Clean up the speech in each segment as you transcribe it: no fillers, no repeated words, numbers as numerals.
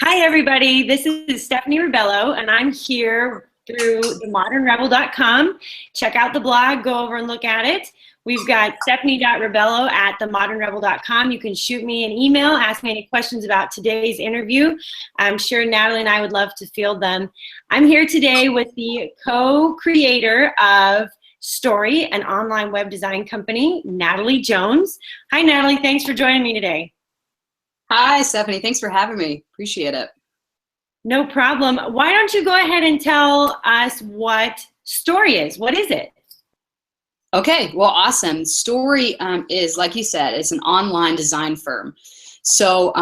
Hi, everybody. This is Stephanie Rebello, and I'm here through themodernrebel.com. Check out the blog. Go over and look at it. We've got stephanie.rebello at themodernrebel.com. You can shoot me an email, ask me any questions about today's interview. I'm sure Natalie and I would love to field them. I'm here today with the co-creator of Story, an online web design company, Natalie Jones. Hi, Natalie. Thanks for joining me today. Hi, Stephanie. Thanks for having me. Appreciate it. No problem. Why don't you go ahead and tell us what Story is? What is it? Okay, well, awesome. Story is, like you said, it's an online design firm. So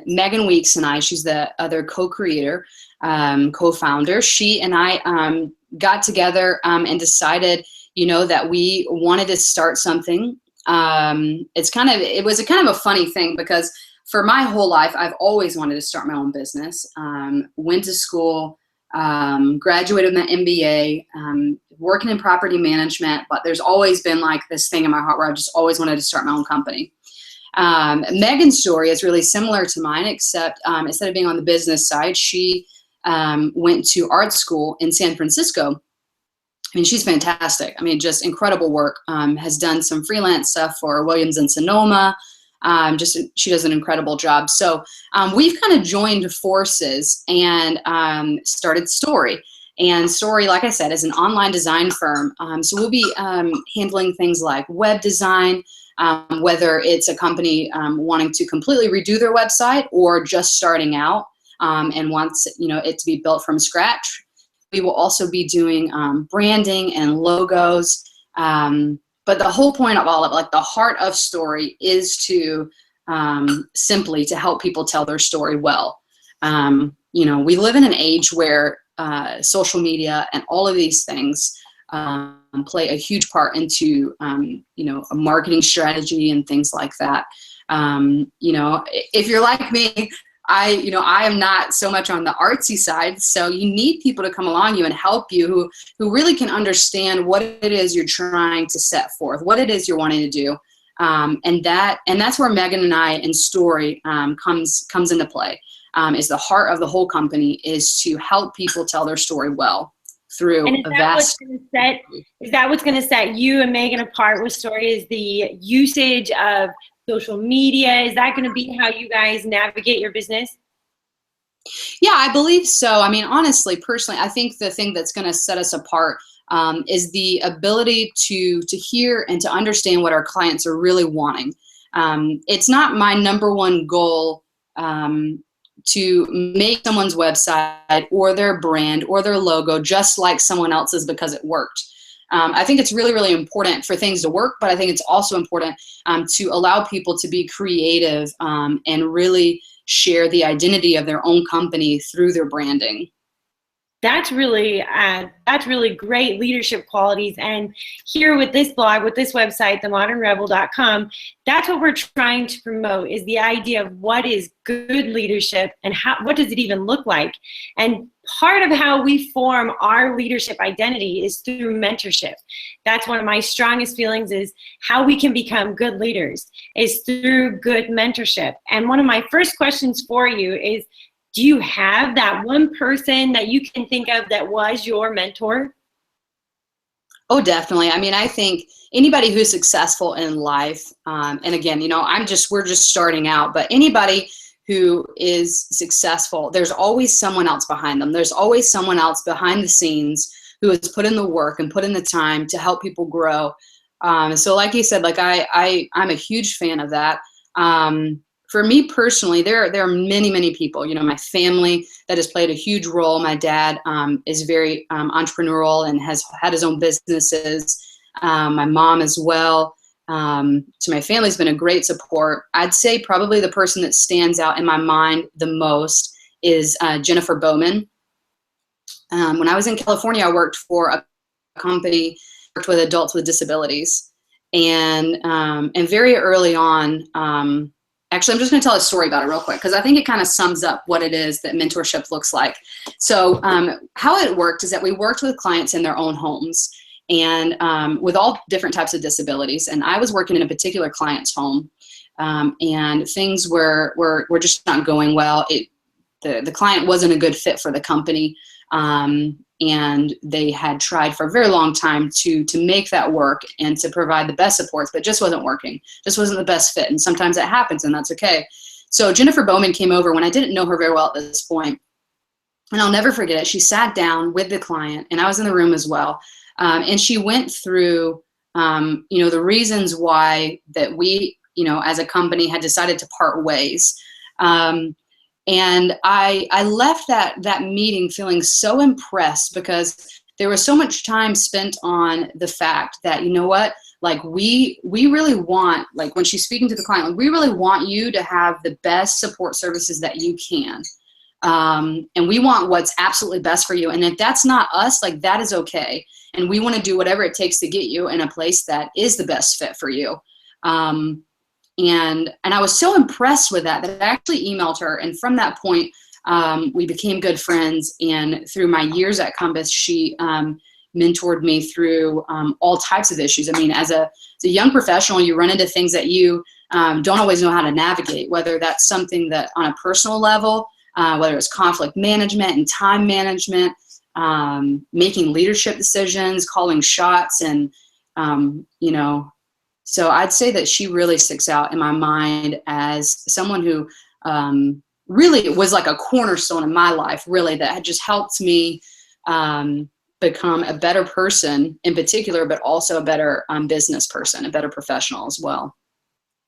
Megan Weeks and I, she's the other co-creator, co-founder, she and I got together and decided, that we wanted to start something. It was a kind of a funny thing because for my whole life, I've always wanted to start my own business. Went to school, graduated with an MBA, working in property management, but there's always been like this thing in my heart where I just always wanted to start my own company. Megan's story is really similar to mine, except instead of being on the business side, she went to art school in San Francisco. I mean, she's fantastic. I mean, just incredible work. Has done some freelance stuff for Williams and Sonoma. She does an incredible job. So we've kind of joined forces and started Story. And Story, like I said, is an online design firm. So we'll be handling things like web design, whether it's a company wanting to completely redo their website or just starting out and wants it to be built from scratch. We will also be doing branding and logos. But the whole point of all of it, like the heart of Story, is to simply to help people tell their story well. We live in an age where social media and all of these things play a huge part into a marketing strategy and things like that. If you're like me, I am not so much on the artsy side, so you need people to come along you and help you who really can understand what it is you're trying to set forth, what it is you're wanting to do, and that's where Megan and I and Story comes into play. Is the heart of the whole company is to help people tell their story well through a vast. Is that what's going to set you and Megan apart with Story? Is the usage of social media? Is that going to be how you guys navigate your business? Yeah, I believe so. I mean, honestly, personally, I think the thing that's going to set us apart is the ability to hear and to understand what our clients are really wanting. It's not my number one goal to make someone's website or their brand or their logo just like someone else's because it worked. I think it's really, really important for things to work, but I think it's also important to allow people to be creative and really share the identity of their own company through their branding. That's really great leadership qualities. And here with this blog, with this website, themodernrebel.com, that's what we're trying to promote, is the idea of what is good leadership and what does it even look like. And part of how we form our leadership identity is through mentorship. That's one of my strongest feelings, is how we can become good leaders is through good mentorship. And one of my first questions for you is, do you have that one person that you can think of that was your mentor? Oh, definitely. I mean, I think anybody who's successful in life, and again, we're just starting out, but anybody who is successful, there's always someone else behind them. There's always someone else behind the scenes who has put in the work and put in the time to help people grow. So like you said, like I'm a huge fan of that. For me personally, there are many, many people, my family that has played a huge role. My dad is very entrepreneurial and has had his own businesses. My mom as well. So my family's been a great support. I'd say probably the person that stands out in my mind the most is Jennifer Bowman. When I was in California, I worked for a company, worked with adults with disabilities. And very early on, actually, I'm just going to tell a story about it real quick because I think it kind of sums up what it is that mentorship looks like. So how it worked is that we worked with clients in their own homes and with all different types of disabilities. And I was working in a particular client's home and things were just not going well. the client wasn't a good fit for the company. And they had tried for a very long time to make that work and to provide the best supports, but just wasn't working. Just wasn't the best fit. And sometimes that happens, and that's okay. So Jennifer Bowman came over when I didn't know her very well at this point. And I'll never forget it. She sat down with the client, and I was in the room as well. And she went through, the reasons why that we, as a company had decided to part ways. And I left that meeting feeling so impressed, because there was so much time spent on the fact that, like we really want, like when she's speaking to the client, like we really want you to have the best support services that you can. And we want what's absolutely best for you. And if that's not us, like that is okay. And we want to do whatever it takes to get you in a place that is the best fit for you. And I was so impressed with that I actually emailed her. And from that point, we became good friends. And through my years at Compass, she mentored me through all types of issues. I mean, as a young professional, you run into things that you don't always know how to navigate, whether that's something that on a personal level, whether it's conflict management and time management, making leadership decisions, calling shots, and, so I'd say that she really sticks out in my mind as someone who really was like a cornerstone in my life, really, that had just helped me become a better person in particular, but also a better business person, a better professional as well.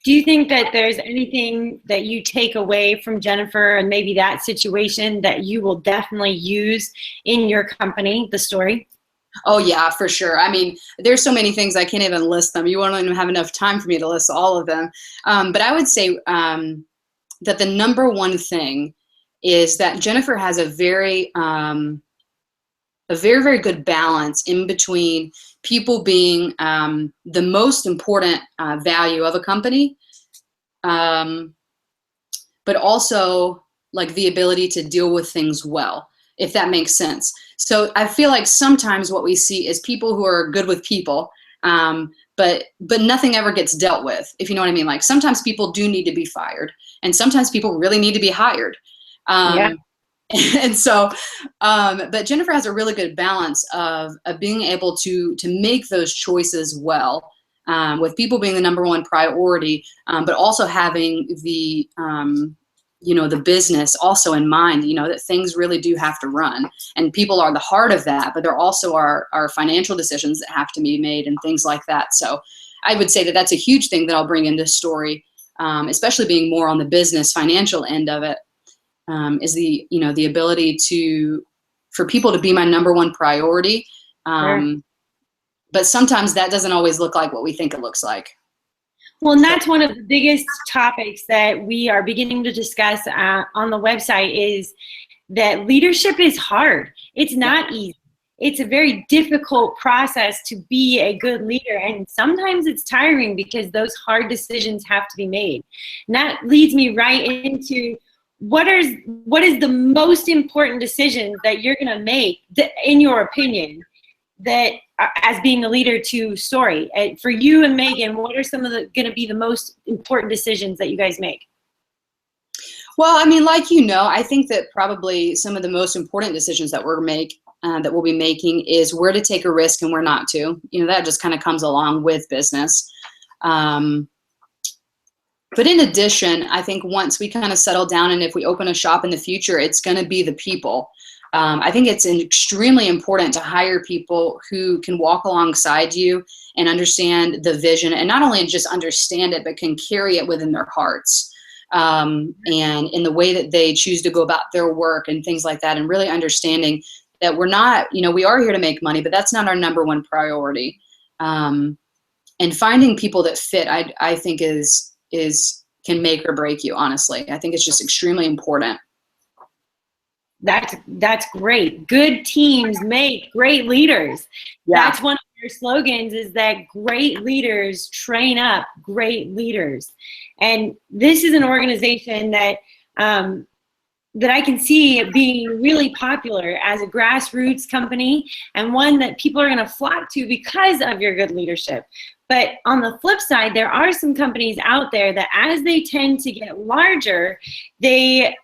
Do you think that there's anything that you take away from Jennifer and maybe that situation that you will definitely use in your company, the story? Oh yeah, for sure. I mean, there's so many things I can't even list them. You won't even have enough time for me to list all of them. But I would say that the number one thing is that Jennifer has a very, very good balance in between people being the most important value of a company, but also like the ability to deal with things well, if that makes sense. So I feel like sometimes what we see is people who are good with people, but nothing ever gets dealt with, if you know what I mean. Like sometimes people do need to be fired, and sometimes people really need to be hired. Yeah. And so, but Jennifer has a really good balance of being able to make those choices well, with people being the number one priority, but also having the, the business also in mind, that things really do have to run, and people are the heart of that, but there also are financial decisions that have to be made and things like that. So I would say that that's a huge thing that I'll bring into story, especially being more on the business financial end of it. Is the ability for people to be my number one priority. Sure. But sometimes that doesn't always look like what we think it looks like. Well, and that's one of the biggest topics that we are beginning to discuss on the website, is that leadership is hard. It's not easy. It's a very difficult process to be a good leader. And sometimes it's tiring because those hard decisions have to be made. And that leads me right into what is the most important decision that you're going to make, in your opinion, that as being a leader to Story? For you and Megan, what are some of the going to be the most important decisions that you guys make? Well, I mean, like, I think that probably some of the most important decisions that we'll be making is where to take a risk and where not to. That just kind of comes along with business. But in addition, I think once we kind of settle down, and if we open a shop in the future, it's going to be the people. I think it's extremely important to hire people who can walk alongside you and understand the vision, and not only just understand it, but can carry it within their hearts, and in the way that they choose to go about their work and things like that, and really understanding that we're not, we are here to make money, but that's not our number one priority. And finding people that fit, I think can make or break you, honestly. I think it's just extremely important. That's great. Good teams make great leaders. Yeah. That's one of your slogans, is that great leaders train up great leaders. And this is an organization that that I can see being really popular as a grassroots company, and one that people are going to flock to because of your good leadership. But on the flip side, there are some companies out there that as they tend to get larger, they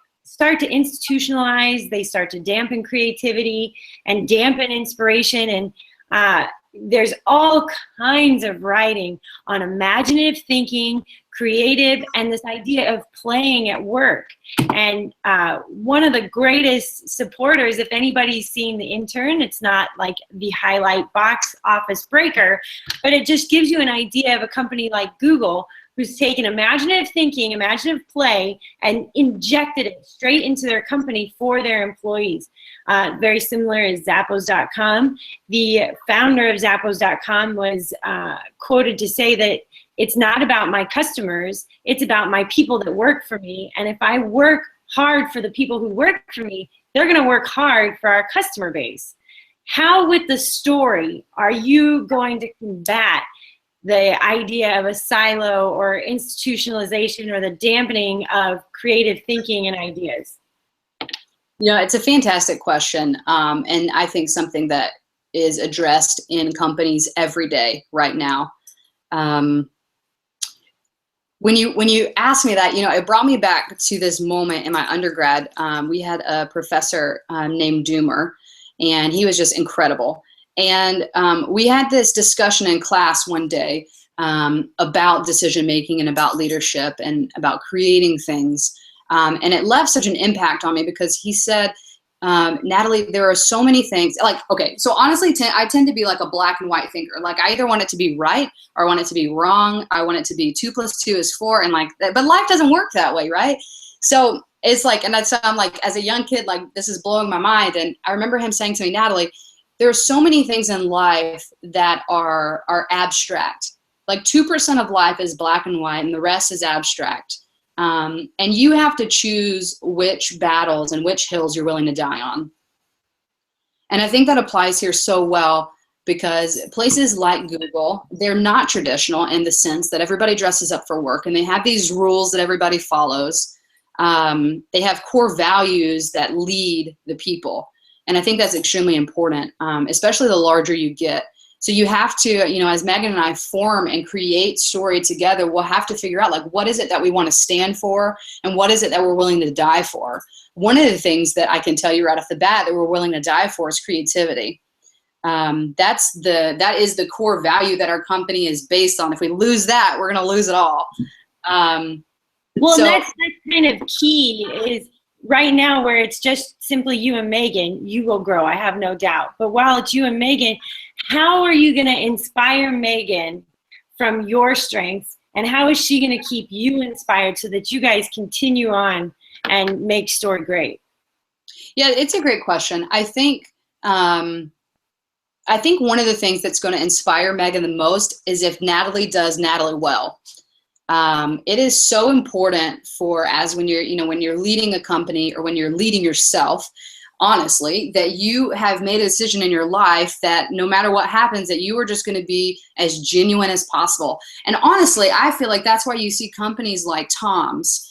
start to institutionalize, they start to dampen creativity and dampen inspiration. And there's all kinds of writing on imaginative thinking, creative, and this idea of playing at work. And one of the greatest supporters, if anybody's seen The Intern, it's not like the highlight box office breaker, but it just gives you an idea of a company like Google, who's taken imaginative thinking, imaginative play, and injected it straight into their company for their employees. Very similar is Zappos.com. The founder of Zappos.com was quoted to say that it's not about my customers, it's about my people that work for me. And if I work hard for the people who work for me, they're gonna work hard for our customer base. How with the story are you going to combat the idea of a silo or institutionalization or the dampening of creative thinking and ideas? Yeah, it's a fantastic question. And I think something that is addressed in companies every day right now. When you asked me that, it brought me back to this moment in my undergrad. We had a professor named Doomer, and he was just incredible. And we had this discussion in class one day about decision making and about leadership and about creating things. And it left such an impact on me because he said, Natalie, there are so many things. Like, okay, so honestly, I tend to be like a black and white thinker. Like, I either want it to be right or I want it to be wrong. I want it to be 2 + 2 is 4, and like that. But life doesn't work that way, right? So it's like, and that's, I'm like, as a young kid, like, this is blowing my mind. And I remember him saying to me, Natalie, there are so many things in life that are abstract. Like 2% of life is black and white, and the rest is abstract. And you have to choose which battles and which hills you're willing to die on. And I think that applies here so well because places like Google, they're not traditional in the sense that everybody dresses up for work and they have these rules that everybody follows. They have core values that lead the people. And I think that's extremely important, especially the larger you get. So you have to, as Megan and I form and create story together, we'll have to figure out, like, what is it that we want to stand for and what is it that we're willing to die for? One of the things that I can tell you right off the bat that we're willing to die for is creativity. That is the core value that our company is based on. If we lose that, we're going to lose it all. Well, that's kind of key is right now where it's just simply you and Megan, you will grow, I have no doubt. But while it's you and Megan, how are you going to inspire Megan from your strengths? And how is she going to keep you inspired so that you guys continue on and make story great? Yeah, it's a great question. I think one of the things that's going to inspire Megan the most is if Natalie does Natalie well. It is so important when you're leading a company or when you're leading yourself, honestly, that you have made a decision in your life that no matter what happens, that you are just going to be as genuine as possible. And honestly, I feel like that's why you see companies like Tom's,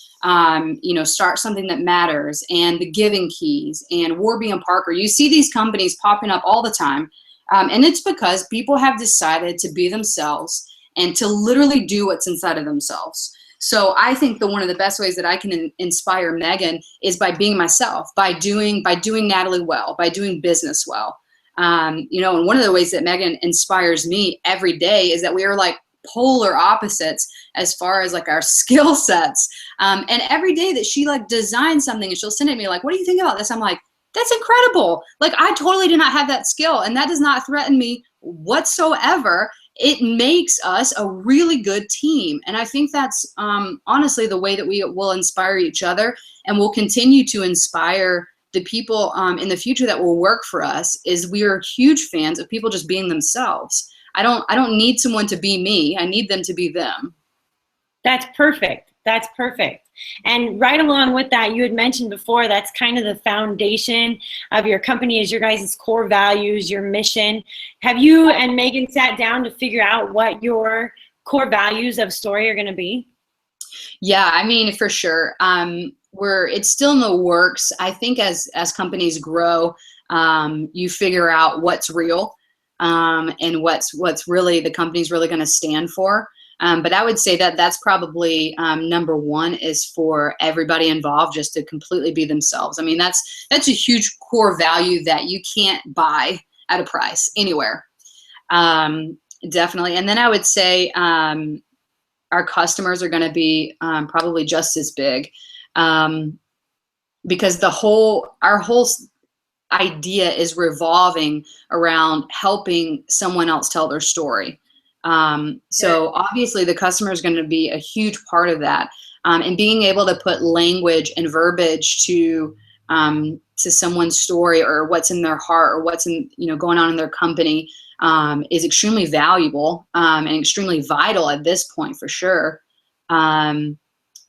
Start Something That Matters, and The Giving Keys, and Warby and Parker. You see these companies popping up all the time. And it's because people have decided to be themselves and to literally do what's inside of themselves. So I think one of the best ways that I can inspire Megan is by being myself, by doing Natalie well, by doing business well. And one of the ways that Megan inspires me every day is that we are like polar opposites as far as like our skill sets. And every day that she like designs something and she'll send it to me like, what do you think about this? I'm like, that's incredible. Like, I totally do not have that skill, and that does not threaten me whatsoever. It makes us a really good team. And I think that's honestly the way that we will inspire each other, and will continue to inspire the people in the future that will work for us. Is we are huge fans of people just being themselves. I don't need someone to be me. I need them to be them. That's perfect. That's perfect. And right along with that, you had mentioned before, that's kind of the foundation of your company is your guys' core values, your mission. Have you and Megan sat down to figure out what your core values of story are going to be? Yeah, I mean, for sure. It's still in the works. I think as companies grow, you figure out what's real and what's really the company's really going to stand for. But I would say that that's probably number one, is for everybody involved just to completely be themselves. I mean, that's a huge core value that you can't buy at a price anywhere. Definitely. And then I would say our customers are going to be probably just as big, because our whole idea is revolving around helping someone else tell their story. So obviously the customer is going to be a huge part of that. And being able to put language and verbiage to someone's story, or what's in their heart, or what's going on in their company, is extremely valuable, and extremely vital at this point, for sure. And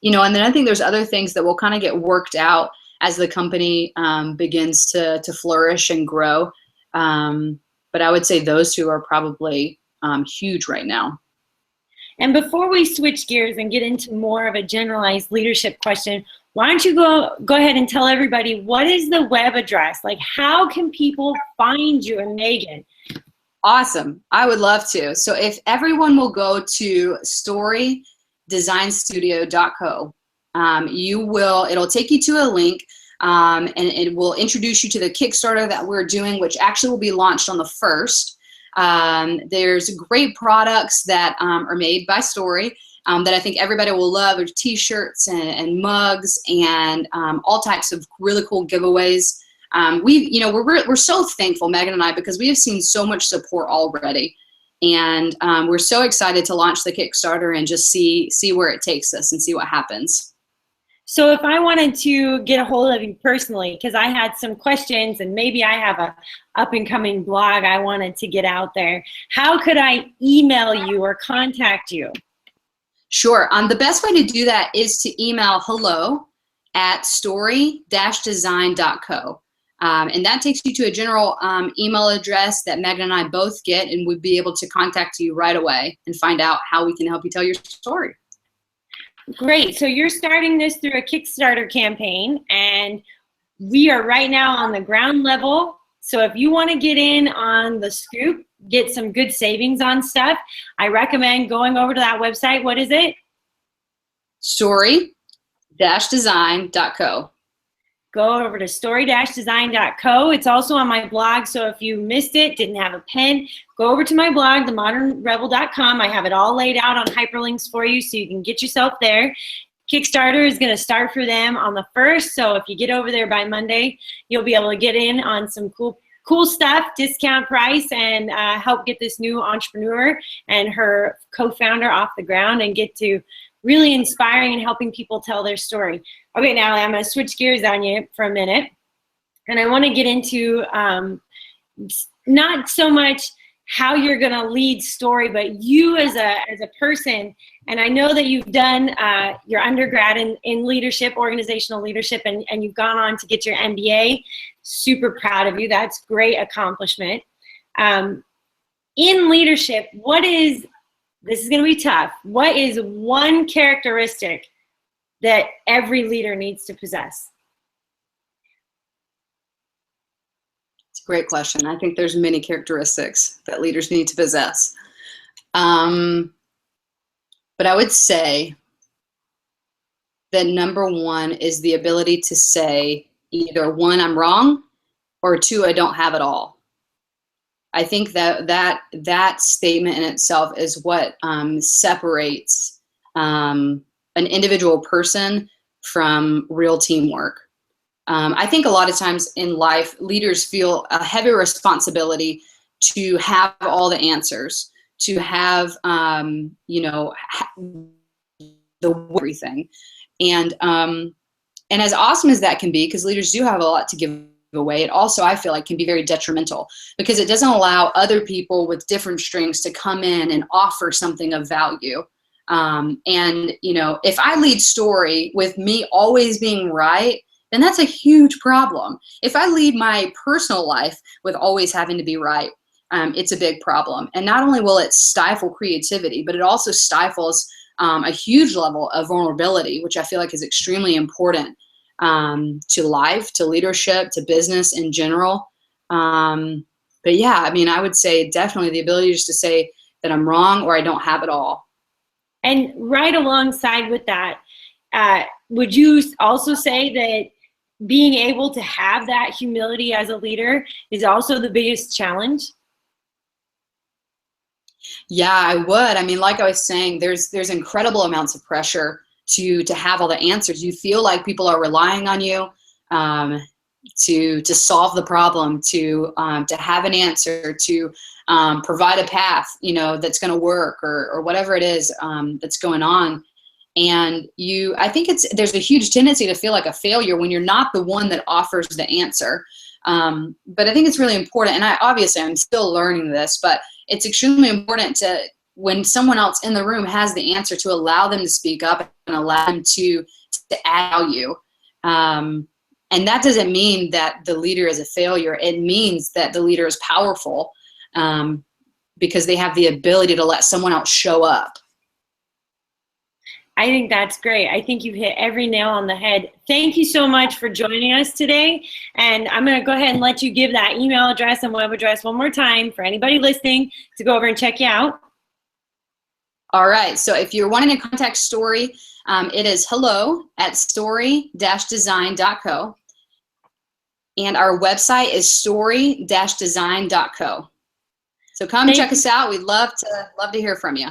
then I think there's other things that will kind of get worked out as the company begins to flourish and grow. But I would say those two are probably huge right now. And before we switch gears and get into more of a generalized leadership question, why don't you go ahead and tell everybody, what is the web address? Like, how can people find you and Megan? Awesome. I would love to. So if everyone will go to storydesignstudio.co, it'll take you to a link, and it will introduce you to the Kickstarter that we're doing, which actually will be launched on the 1st. There's great products that are made by Story that I think everybody will love. There's t-shirts and mugs and all types of really cool giveaways. We're so thankful, Megan and I, because we have seen so much support already. And we're so excited to launch the Kickstarter and just see where it takes us and see what happens. So if I wanted to get a hold of you personally, because I had some questions and maybe I have a up and coming blog I wanted to get out there, how could I email you or contact you? Sure. The best way to do that is to email hello@story-design.co. And that takes you to a general email address that Megan and I both get, and we'd be able to contact you right away and find out how we can help you tell your story. Great. So you're starting this through a Kickstarter campaign, and we are right now on the ground level. So if you want to get in on the scoop, get some good savings on stuff, I recommend going over to that website. What is it? Story-design.co. Go over to story-design.co. It's also on my blog, so if you missed it, didn't have a pen, go over to my blog, themodernrebel.com. I have it all laid out on hyperlinks for you so you can get yourself there. Kickstarter is going to start for them on the 1st, so if you get over there by Monday, you'll be able to get in on some cool stuff, discount price, and help get this new entrepreneur and her co-founder off the ground and get to really inspiring and helping people tell their story. Okay, Natalie, I'm going to switch gears on you for a minute. And I want to get into not so much how you're going to lead Story, but you as a person. And I know that you've done your undergrad in leadership, organizational leadership, and you've gone on to get your MBA. Super proud of you. That's great accomplishment. In leadership, this is going to be tough. What is one characteristic that every leader needs to possess? It's a great question. I think there's many characteristics that leaders need to possess. But I would say that number one is the ability to say either 1, I'm wrong, or 2, I don't have it all. I think that statement in itself is what separates an individual person from real teamwork. I think a lot of times in life, leaders feel a heavy responsibility to have all the answers, to have everything, and as awesome as that can be, because leaders do have a lot to give away, it also, I feel like, can be very detrimental, because it doesn't allow other people with different strengths to come in and offer something of value. If I lead Story with me always being right, then that's a huge problem. If I lead my personal life with always having to be right, it's a big problem. And not only will it stifle creativity, but it also stifles a huge level of vulnerability, which I feel like is extremely important to life, to leadership, to business in general. But yeah, I mean, I would say definitely the ability just to say that I'm wrong or I don't have it all. And right alongside with that, would you also say that being able to have that humility as a leader is also the biggest challenge? Yeah, I would. I mean, like I was saying, there's incredible amounts of pressure to have all the answers. You feel like people are relying on you um, to solve the problem, to have an answer, to provide a path, you know, that's going to work, or whatever it is that's going on. And I think there's a huge tendency to feel like a failure when you're not the one that offers the answer. But I think it's really important, and obviously I'm still learning this, but it's extremely important to, when someone else in the room has the answer, to allow them to speak up and allow them to add value. And that doesn't mean that the leader is a failure. It means that the leader is powerful because they have the ability to let someone else show up. I think that's great. I think you've hit every nail on the head. Thank you so much for joining us today. And I'm going to go ahead and let you give that email address and web address one more time for anybody listening to go over and check you out. All right. So if you're wanting to contact Story, it is hello@story-design.co. And our website is story-design.co. So come check us out. We'd love to hear from you.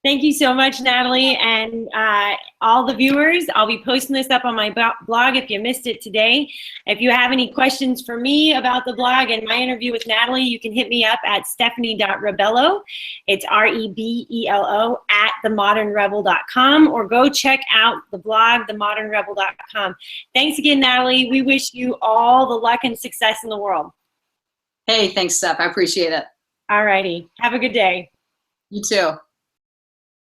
Thank you so much, Natalie, and all the viewers. I'll be posting this up on my blog if you missed it today. If you have any questions for me about the blog and my interview with Natalie, you can hit me up at stephanie.rebello. It's REBELO at themodernrebel.com, or go check out the blog, themodernrebel.com. Thanks again, Natalie. We wish you all the luck and success in the world. Hey, thanks, Steph. I appreciate it. All righty. Have a good day. You too.